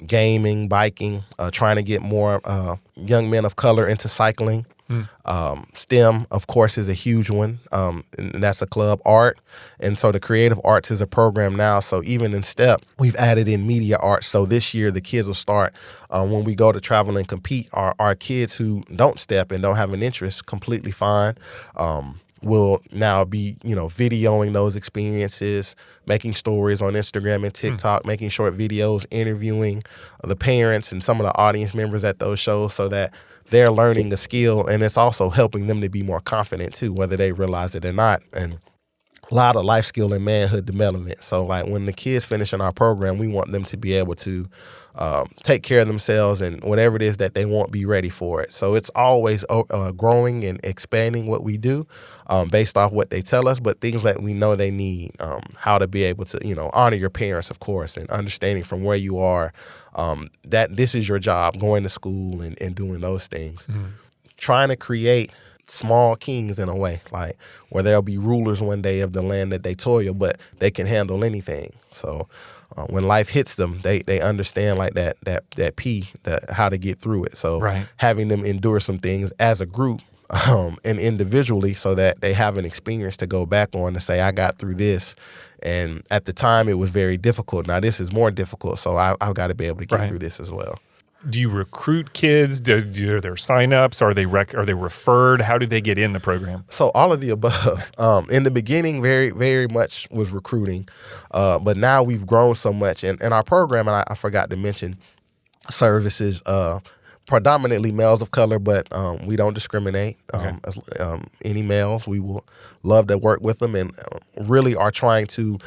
S1: gaming, biking, trying to get more young men of color into cycling. STEM, of course, is a huge one, and that's a club. Art, and so the creative arts is a program now. So even in STEP, we've added in media arts. So this year, the kids will start when we go to travel and compete. Our kids who don't STEP and don't have an interest, completely fine. Will now be, videoing those experiences, making stories on Instagram and TikTok, making short videos, interviewing the parents and some of the audience members at those shows so that they're learning a skill, and it's also helping them to be more confident too, whether they realize it or not. And a lot of life skill and manhood development. So like when the kids finish in our program, we want them to be able to take care of themselves and whatever it is that they want, be ready for it. So it's always growing and expanding what we do based off what they tell us, but things that we know they need, how to be able to, honor your parents, of course, and understanding from where you are, that this is your job, going to school and doing those things. Trying to create small kings in a way, like where there'll be rulers one day of the land that they toil, but they can handle anything. So when life hits them, they understand like that how to get through it. So having them endure some things as a group and individually so that they have an experience to go back on to say, I got through this. And at the time it was very difficult. Now this is more difficult. So I've got to be able to get through this as well.
S2: Do you recruit kids? Do there sign-ups? Are they referred? How do they get in the program?
S1: So all of the above. In the beginning, very, very much was recruiting. But now we've grown so much. And our program, and I forgot to mention, services predominantly males of color, but we don't discriminate. Any males, we will love to work with them and really are trying to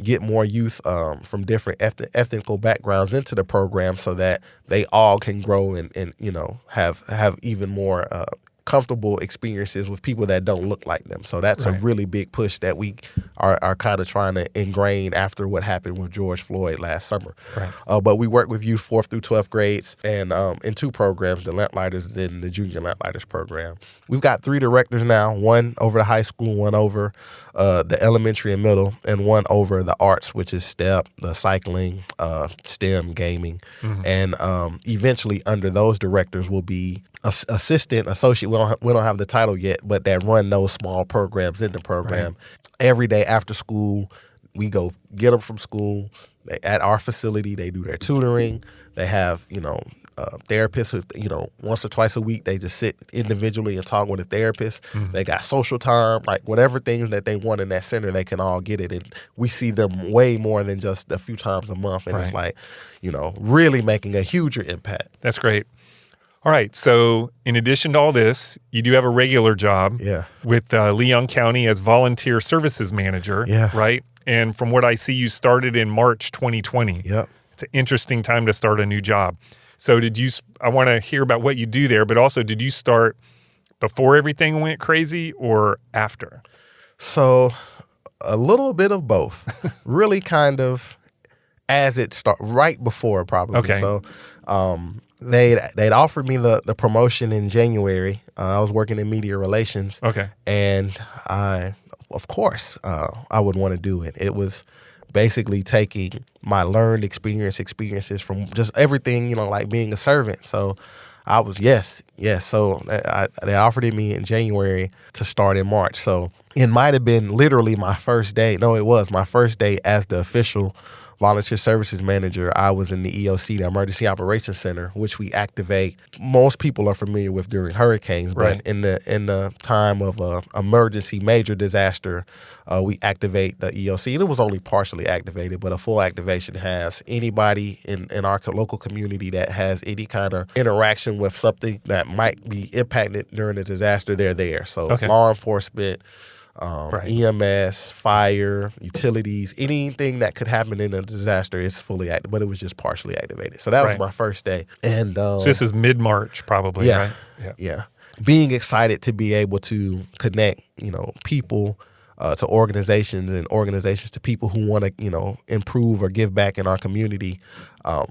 S1: get more youth from different ethnical backgrounds into the program so that they all can grow and have even more comfortable experiences with people that don't look like them. So that's a really big push that we are kind of trying to ingrain after what happened with George Floyd last summer. But we work with youth 4th through 12th grades and in 2 programs, the Lamplighters and the Junior Lamplighters program. We've got 3 directors now, one over the high school, one over the elementary and middle, and one over the arts, which is STEP, the cycling, STEM, gaming. And eventually under those directors will be assistant, associate, we don't have the title yet, but that run those small programs in the program. Every day after school, we go get them from school. At our facility, they do their tutoring. They have, therapists who, once or twice a week, they just sit individually and talk with a therapist. They got social time, like whatever things that they want in that center, they can all get it. And we see them way more than just a few times a month. And it's like, really making a huger impact.
S2: That's great. All right, so in addition to all this, you do have a regular job with Leon County as volunteer services manager, right? And from what I see, you started in March 2020. It's an interesting time to start a new job. So I want to hear about what you do there, but also did you start before everything went crazy or after?
S1: So a little bit of both. Really kind of as it started, right before probably.
S2: Okay.
S1: So they'd offered me the promotion in January. I was working in media relations.
S2: Okay.
S1: And of course, I would want to do it. It was basically taking my learned experiences from just everything, like being a servant. So I was, yes. So they offered it me in January to start in March. So it might have been literally my first day. No, it was my first day as the official volunteer services manager, I was in the EOC, the Emergency Operations Center, which we activate. Most people are familiar with during hurricanes,
S2: Right.
S1: but in the time of a emergency major disaster, we activate the EOC. And it was only partially activated, but a full activation has anybody in our local community that has any kind of interaction with something that might be impacted during a disaster, they're there. So
S2: Okay.
S1: law enforcement,
S2: Right.
S1: EMS, fire, utilities, anything that could happen in a disaster is fully active, but it was just partially activated. So that was
S2: Right.
S1: my first day. And
S2: So this is mid-March probably,
S1: yeah,
S2: right?
S1: yeah. Being excited to be able to connect, people to organizations and organizations to people who want to, improve or give back in our community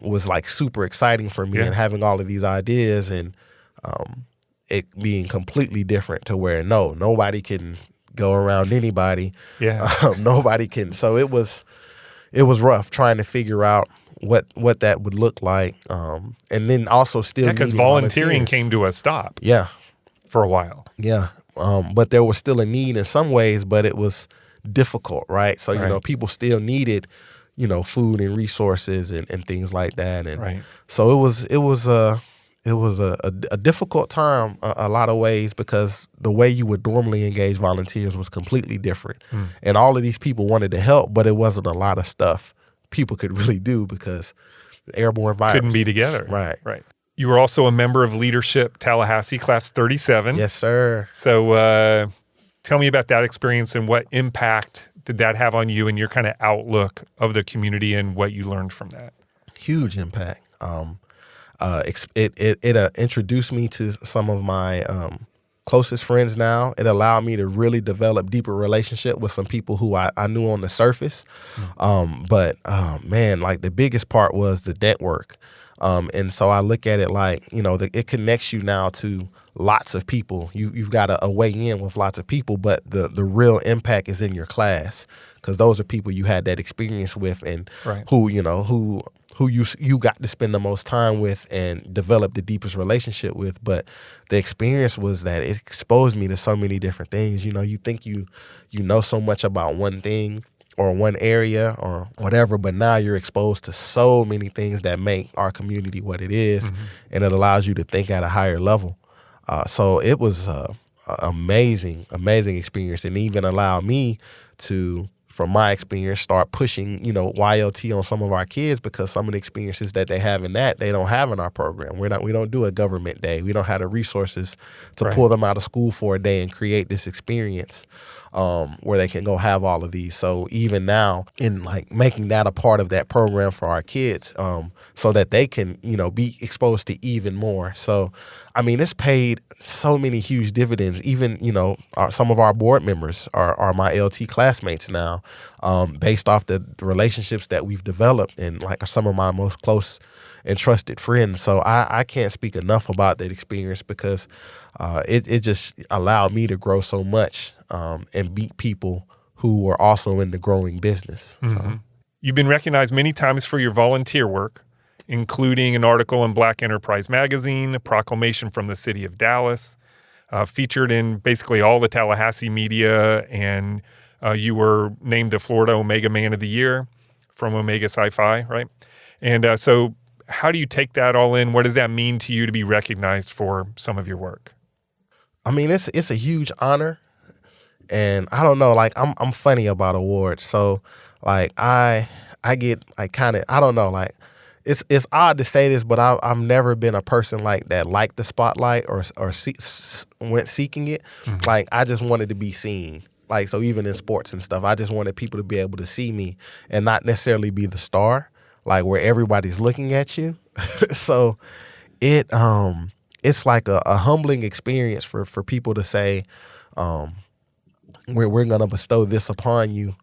S1: was like super exciting for me.
S2: Yeah.
S1: And having all of these ideas and it being completely different to where nobody can go around anybody.
S2: Yeah.
S1: Nobody can. So it was rough trying to figure out what that would look like. And then also still
S2: Because
S1: needing
S2: volunteering
S1: volunteers.
S2: came to a stop
S1: Yeah.
S2: for a while.
S1: Yeah. But there was still a need in some ways, but it was difficult, right? So,
S2: Right.
S1: People still needed, food and resources and things like that. And
S2: Right.
S1: so it was a difficult time a lot of ways because the way you would normally engage volunteers was completely different. And all of these people wanted to help, but it wasn't a lot of stuff people could really do because the airborne virus
S2: Couldn't be together.
S1: Right.
S2: Right. You were also a member of Leadership Tallahassee, Class 37.
S1: Yes, sir.
S2: So tell me about that experience and what impact did that have on you and your kind of outlook of the community and what you learned from that?
S1: Huge impact. It introduced me to some of my closest friends now. It allowed me to really develop deeper relationship with some people who I knew on the surface. But man, like the biggest part was the network. And so I look at it like, it connects you now to lots of people. You've got a way in with lots of people, but the real impact is in your class because those are people you had that experience with and
S2: Right.
S1: who you got to spend the most time with and develop the deepest relationship with. But the experience was that it exposed me to so many different things. You think you know so much about one thing or one area or whatever, but now you're exposed to so many things that make our community what it is, and it allows you to think at a higher level. So it was amazing experience, and even allowed me to, from my experience, start pushing, YLT on some of our kids because some of the experiences that they have in that they don't have in our program. We don't do a government day. We don't have the resources to
S2: Right.
S1: pull them out of school for a day and create this experience where they can go have all of these. So even now, in like making that a part of that program for our kids, so that they can, be exposed to even more. So, I mean, it's paid so many huge dividends. Even, some of our board members are my LT classmates now, based off the relationships that we've developed and like some of my most close and trusted friends. So I can't speak enough about that experience because it just allowed me to grow so much and meet people who were also in the growing business. So.
S2: You've been recognized many times for your volunteer work, including an article in Black Enterprise Magazine, a proclamation from the city of Dallas, featured in basically all the Tallahassee media, and you were named the Florida Omega Man of the Year from Omega Sci-Fi, right? And so how do you take that all in? What does that mean to you to be recognized for some of your work?
S1: I mean, it's a huge honor, and I don't know, like I'm funny about awards, so like I get like kind of, I don't know, like it's odd to say this, but I've never been a person like that, liked the spotlight or went seeking it. Like I just wanted to be seen. Like, so even in sports and stuff, I just wanted people to be able to see me and not necessarily be the star, like where everybody's looking at you. So it's like a humbling experience for people to say, we're going to bestow this upon you.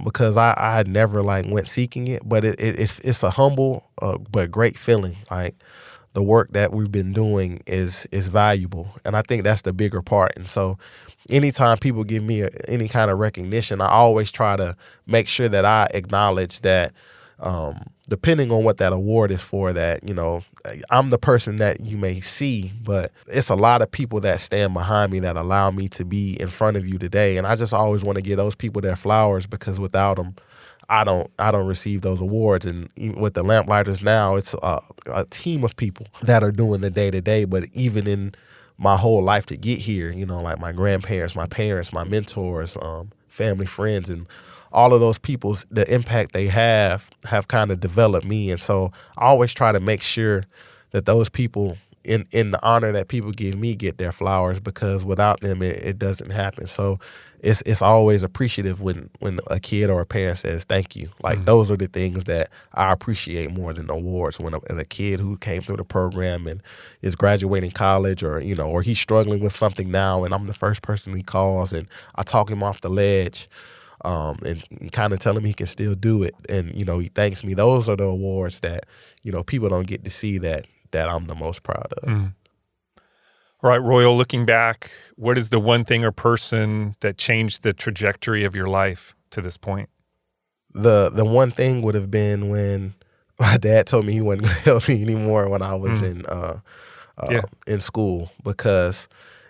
S1: Because I had never like went seeking it, but it's a humble but great feeling. Like the work that we've been doing is valuable, and I think that's the bigger part. And so, anytime people give me any kind of recognition, I always try to make sure that I acknowledge that, depending on what that award is for, that I'm the person that you may see, but it's a lot of people that stand behind me that allow me to be in front of you today. And I just always want to give those people their flowers because without them, I don't receive those awards. And even with the Lamplighters now, it's a team of people that are doing the day to day. But even in my whole life to get here, like my grandparents, my parents, my mentors, family, friends, and all of those people's, the impact they have kind of developed me. And so I always try to make sure that those people, in the honor that people give me, get their flowers, because without them, it doesn't happen. So it's always appreciative when a kid or a parent says thank you. Like those are the things that I appreciate more than awards. When a kid who came through the program and is graduating college, or or he's struggling with something now, and I'm the first person he calls, and I talk him off the ledge, and kind of tell him he can still do it, and he thanks me. Those are the awards that people don't get to see that I'm the most proud of.
S2: All right, Royle, looking back, what is the one thing or person that changed the trajectory of your life to this point?
S1: The one thing would have been when my dad told me he wasn't going to help me anymore when I was in school, because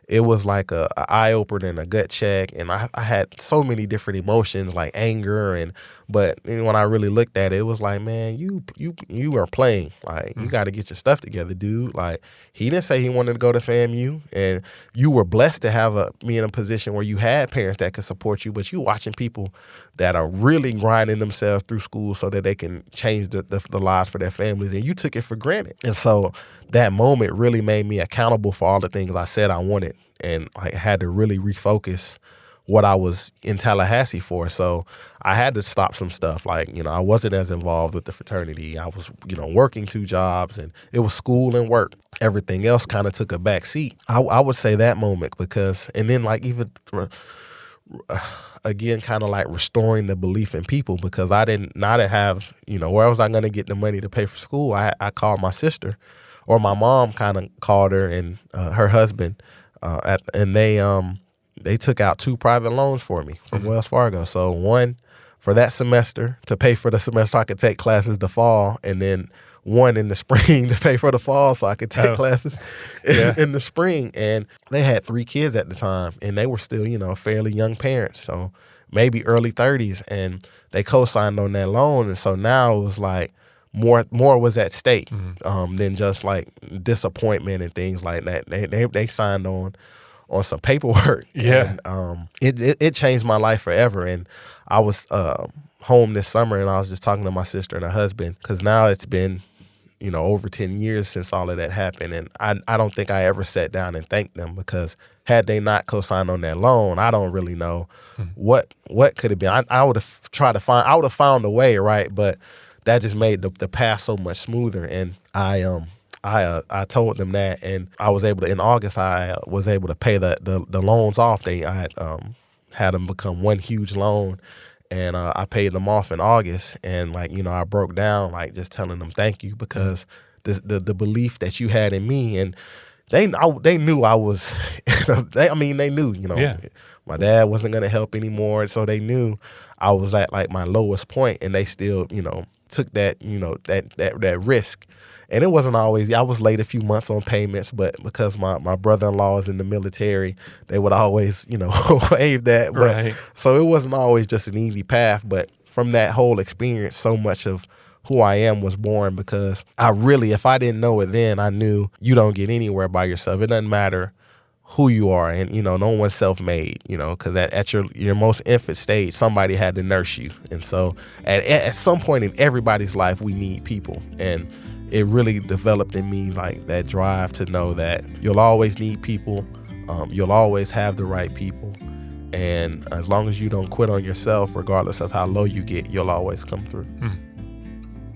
S1: it was like a eye opener and a gut check, and I had so many different emotions, like anger, but when I really looked at it, it was like, man, you are playing. Like, you got to get your stuff together, dude. Like, he didn't say he wanted to go to FAMU, and you were blessed to have me in a position where you had parents that could support you, but you watching people that are really grinding themselves through school so that they can change the lives for their families, and you took it for granted. And so that moment really made me accountable for all the things I said I wanted, and I had to really refocus what I was in Tallahassee for. So I had to stop some stuff. Like, I wasn't as involved with the fraternity. I was, working 2 jobs, and it was school and work. Everything else kind of took a back seat. I would say that moment, because, and then like even again, kind of like restoring the belief in people, because I didn't have, where was I going to get the money to pay for school? I called my sister, or my mom kind of called her and her husband, and they took out 2 private loans for me from Wells Fargo. So one for that semester to pay for the semester I could take classes the fall, and then one in the spring to pay for the fall so I could take classes in the spring. And they had 3 kids at the time, and they were still, fairly young parents, so maybe early 30s, and they co-signed on that loan. And so now it was like more was at stake than just like disappointment and things like that. They signed on some paperwork.
S2: Yeah.
S1: And it changed my life forever. And I was home this summer, and I was just talking to my sister and her husband, because now it's been, over 10 years since all of that happened. And I don't think I ever sat down and thanked them, because had they not co-signed on that loan, I don't really know what could have been. I would have I would have found a way, right? But that just made the path so much smoother. And I told them that, and I was able to, in August, I was able to pay the loans off. I had them become one huge loan, and I paid them off in August. And I broke down, like, just telling them thank you, because the belief that you had in me, and they knew I was, they knew, my dad wasn't going to help anymore. So they knew I was at like my lowest point, and they still, took that, that risk. And it wasn't always, I was late a few months on payments, but because my brother-in-law is in the military, they would always, waive that. But
S2: Right.
S1: So it wasn't always just an easy path. But from that whole experience, so much of who I am was born, because if I didn't know it then, I knew you don't get anywhere by yourself. It doesn't matter who you are, and no one's self-made, because at your most infant stage, somebody had to nurse you. And so at some point in everybody's life, we need people. And it really developed in me like that drive to know that you'll always need people, you'll always have the right people, and as long as you don't quit on yourself, regardless of how low you get, you'll always come through.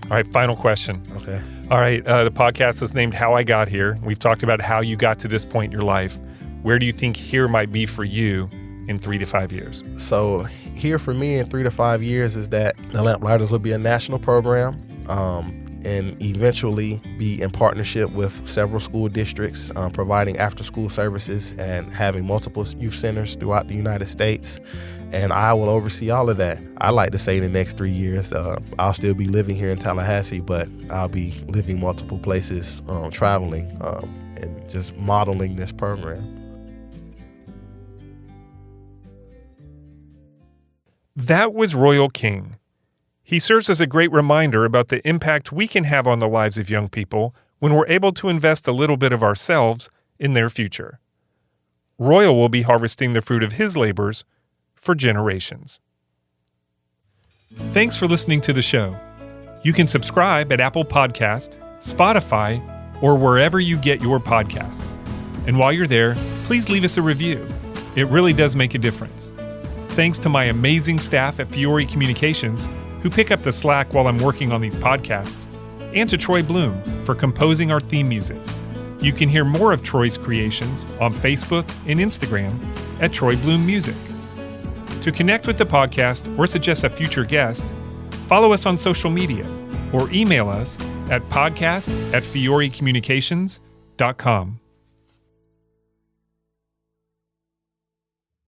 S2: All right, final question.
S1: Okay.
S2: All right, the podcast is named How I Got Here. We've talked about how you got to this point in your life. Where do you think here might be for you in 3 to 5 years?
S1: So here for me in 3 to 5 years is that the Lamplighters will be a national program, and eventually be in partnership with several school districts, providing after-school services and having multiple youth centers throughout the United States. And I will oversee all of that. I like to say in the next 3 years, I'll still be living here in Tallahassee, but I'll be living multiple places, traveling, and just modeling this program.
S2: That was Royle King. He serves as a great reminder about the impact we can have on the lives of young people when we're able to invest a little bit of ourselves in their future. Royle will be harvesting the fruit of his labors for generations. Thanks for listening to the show. You can subscribe at Apple Podcast, Spotify, or wherever you get your podcasts. And while you're there, please leave us a review. It really does make a difference. Thanks to my amazing staff at Fiore Communications, who pick up the slack while I'm working on these podcasts, and to Troy Bloom for composing our theme music. You can hear more of Troy's creations on Facebook and Instagram at Troy Bloom Music. To connect with the podcast or suggest a future guest, follow us on social media or email us at podcast@fiorecommunications.com.